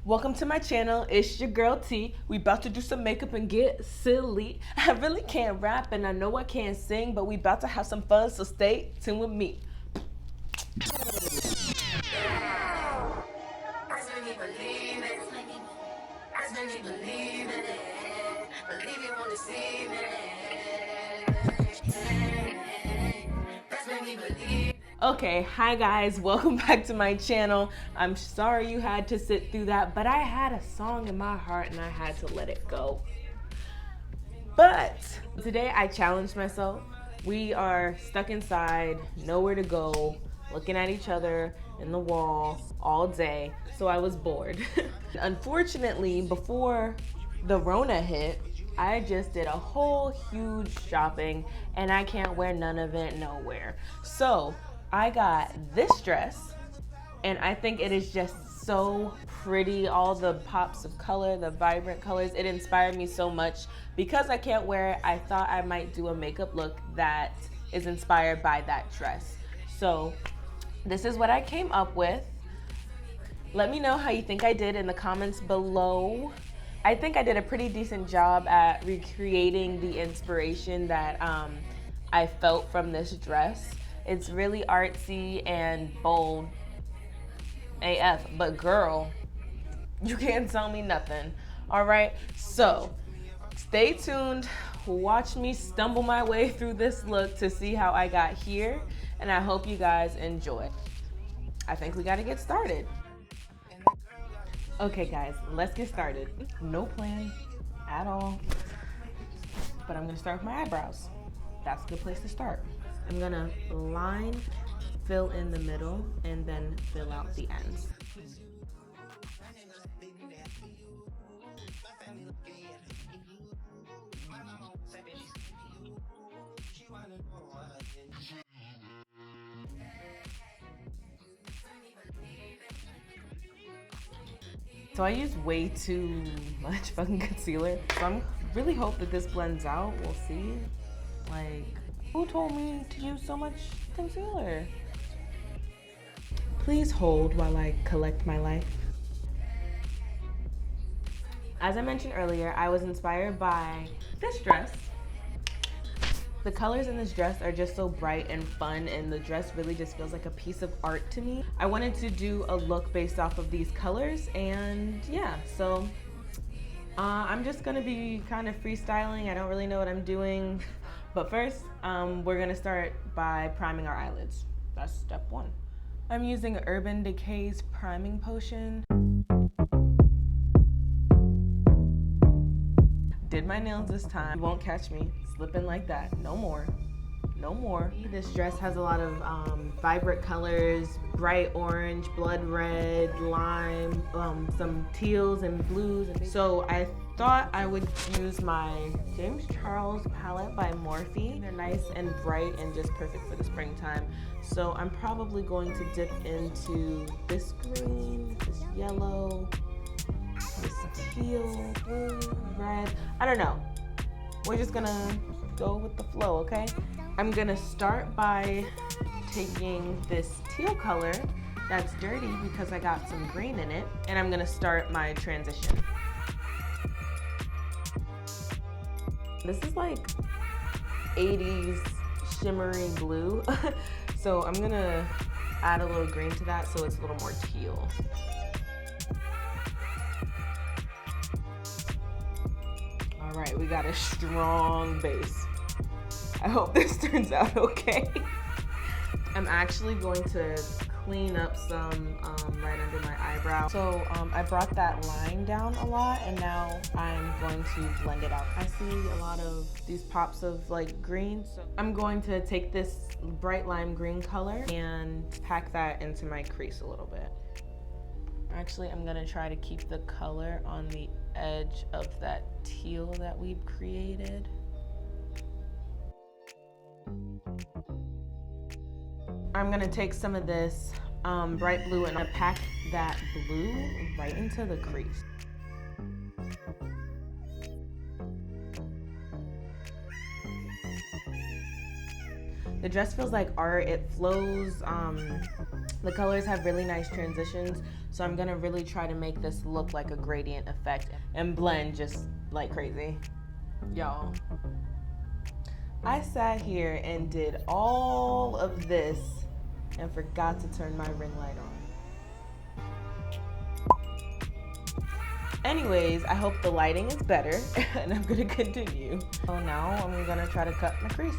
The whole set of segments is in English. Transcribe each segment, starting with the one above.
Welcome to my channel. It's your girl T. We about to do some makeup and get silly. I really can't rap and I know I can't sing, but we about to have some fun, so stay tuned with me. Okay, hi guys, welcome back to my channel. I'm sorry you had to sit through that, but I had a song in my heart and I had to let it go. But today I challenged myself. We are stuck inside, nowhere to go, looking at each other in the wall all day, so I was bored. Unfortunately, before the Rona hit, I just did a whole huge shopping and I can't wear none of it nowhere. So I got this dress and I think it is just so pretty. All the pops of color, the vibrant colors, it inspired me so much. Because I can't wear it, I thought I might do a makeup look that is inspired by that dress. So this is what I came up with. Let me know how you think I did in the comments below. I think I did a pretty decent job at recreating the inspiration that I felt from this dress. It's really artsy and bold AF, but girl, you can't tell me nothing. All right, so stay tuned. Watch me stumble my way through this look to see how I got here, and I hope you guys enjoy. I think we gotta get started. Okay guys, let's get started. No plan at all, but I'm gonna start with my eyebrows. That's a good place to start. I'm gonna line, fill in the middle, and then fill out the ends. So I use way too much fucking concealer. So I'm really hope that this blends out. We'll see. Like, who told me to use so much concealer? Please hold while I collect my life. As I mentioned earlier, I was inspired by this dress. The colors in this dress are just so bright and fun, and the dress really just feels like a piece of art to me. I wanted to do a look based off of these colors, and yeah, so I'm just gonna be kind of freestyling. I don't really know what I'm doing, but first, we're gonna start by priming our eyelids. That's step one. I'm using Urban Decay's priming potion. Did my nails this time. You won't catch me slipping like that. No more. No more. This dress has a lot of vibrant colors, bright orange, blood red, lime, some teals and blues. So I thought I would use my James Charles palette by Morphe. They're nice and bright and just perfect for the springtime. So I'm probably going to dip into this green, this yellow, this teal, blue, red. I don't know. We're just gonna go with the flow, okay? I'm gonna start by taking this teal color that's dirty because I got some green in it, and I'm gonna start my transition. This is like 80s shimmery blue. So I'm gonna add a little green to that so it's a little more teal. All right, we got a strong base. I hope this turns out okay. I'm actually going to clean up some right under my eyebrow. So I brought that line down a lot, and now I'm going to blend it out. I see a lot of these pops of like green. So I'm going to take this bright lime green color and pack that into my crease a little bit. Actually, I'm gonna try to keep the color on the edge of that teal that we've created. I'm gonna take some of this bright blue and I'm gonna pack that blue right into the crease. The The dress feels like art. It flows. The colors have really nice transitions. So I'm gonna really try to make this look like a gradient effect and blend just like crazy. Y'all, I sat here and did all of this and forgot to turn my ring light on. Anyways, I hope the lighting is better and I'm gonna continue. So now I'm gonna try to cut my crease.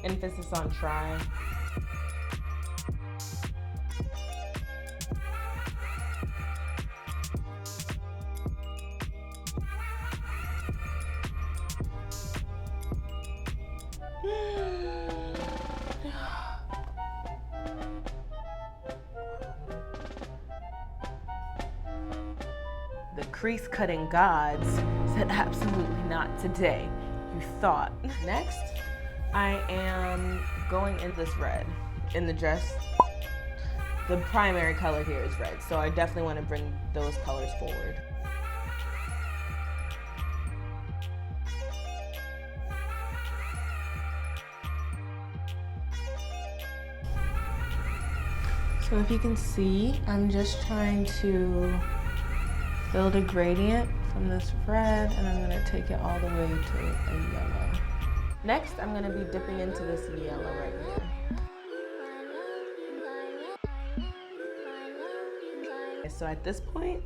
Emphasis on try. The crease cutting gods said absolutely not today. You thought. Next, I am going in this red in the dress. The primary color here is red, so I definitely want to bring those colors forward. So if you can see, I'm just trying to build a gradient from this red, and I'm gonna take it all the way to a yellow. Next, I'm gonna be dipping into this yellow right here. So at this point,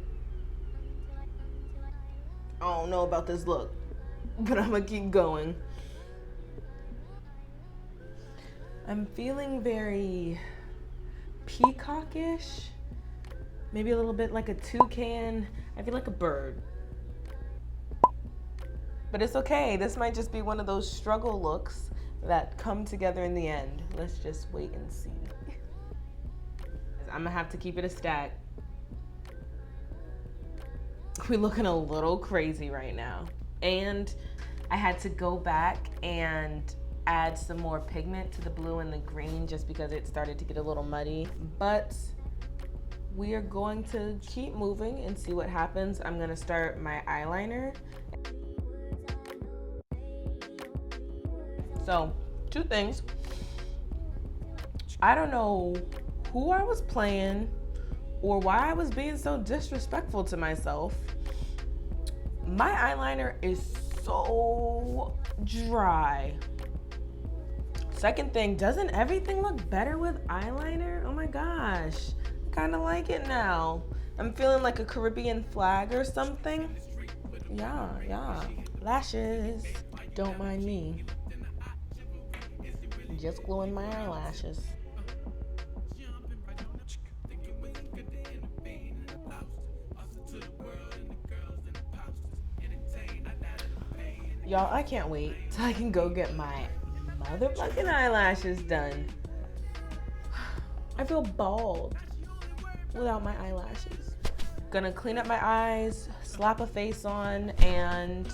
I don't know about this look, but I'm gonna keep going. I'm feeling very peacockish, maybe a little bit like a toucan. I feel like a bird. But it's okay. This might just be one of those struggle looks that come together in the end. Let's just wait and see. I'm gonna have to keep it a stack. We're looking a little crazy right now. And I had to go back and add some more pigment to the blue and the green just because it started to get a little muddy. But we are going to keep moving and see what happens. I'm gonna start my eyeliner. So, two things. I don't know who I was playing or why I was being so disrespectful to myself. My eyeliner is so dry. Second thing, doesn't everything look better with eyeliner? Oh my gosh, I kind of like it now. I'm feeling like a Caribbean flag or something. Yeah. Lashes, don't mind me. Just gluing my eyelashes. Y'all, I can't wait till I can go get my motherfucking eyelashes done. I feel bald without my eyelashes. Gonna clean up my eyes, slap a face on, and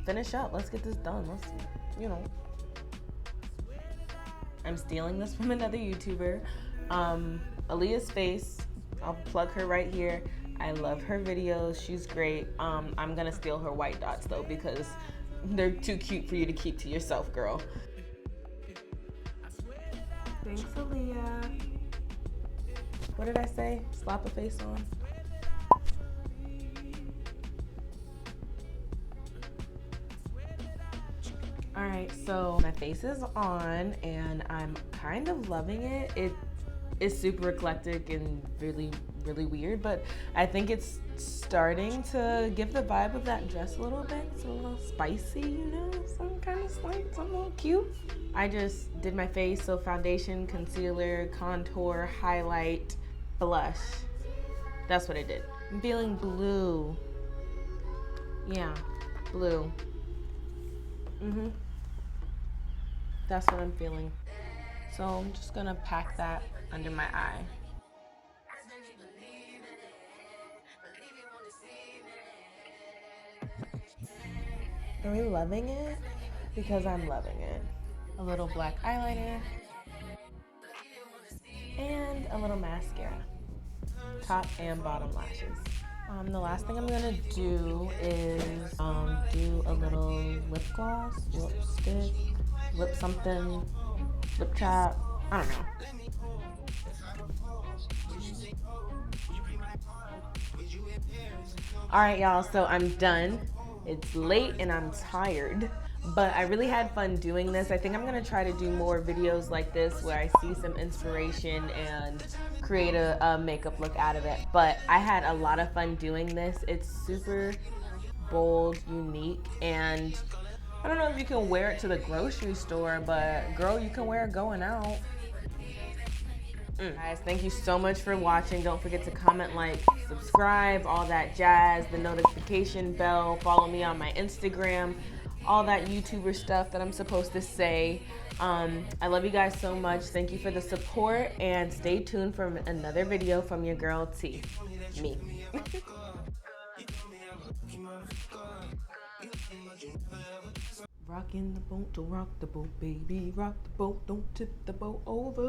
finish up. Let's get this done. Let's, I'm stealing this from another YouTuber. Aaliyah's Face. I'll plug her right here. I love her videos. She's great. I'm gonna steal her white dots though because they're too cute for you to keep to yourself, girl. Thanks, Aaliyah. What did I say? Slap a face on. All right, so my face is on and I'm kind of loving it. It is super eclectic and really, really weird, but I think it's starting to give the vibe of that dress a little bit. It's a little spicy, some kind of slight, some little cute. I just did my face, so foundation, concealer, contour, highlight, blush. That's what I did. I'm feeling blue. Yeah, blue. That's what I'm feeling. So I'm just gonna pack that under my eye. Are we loving it? Because I'm loving it. A little black eyeliner and a little mascara. Top and bottom lashes. The last thing I'm gonna do is do a little lip gloss, lipstick. lip something, lip chap. I don't know. All right, y'all, so I'm done. It's late and I'm tired, but I really had fun doing this. I think I'm gonna try to do more videos like this where I see some inspiration and create a makeup look out of it. But I had a lot of fun doing this. It's super bold, unique, and I don't know if you can wear it to the grocery store, but girl, you can wear it going out. Guys, thank you so much for watching. Don't forget to comment, like, subscribe, all that jazz, the notification bell, follow me on my Instagram, all that YouTuber stuff that I'm supposed to say. I love you guys so much. Thank you for the support, and stay tuned for another video from your girl T. Me. Rockin' the boat, don't rock the boat, baby. Rock the boat, don't tip the boat over.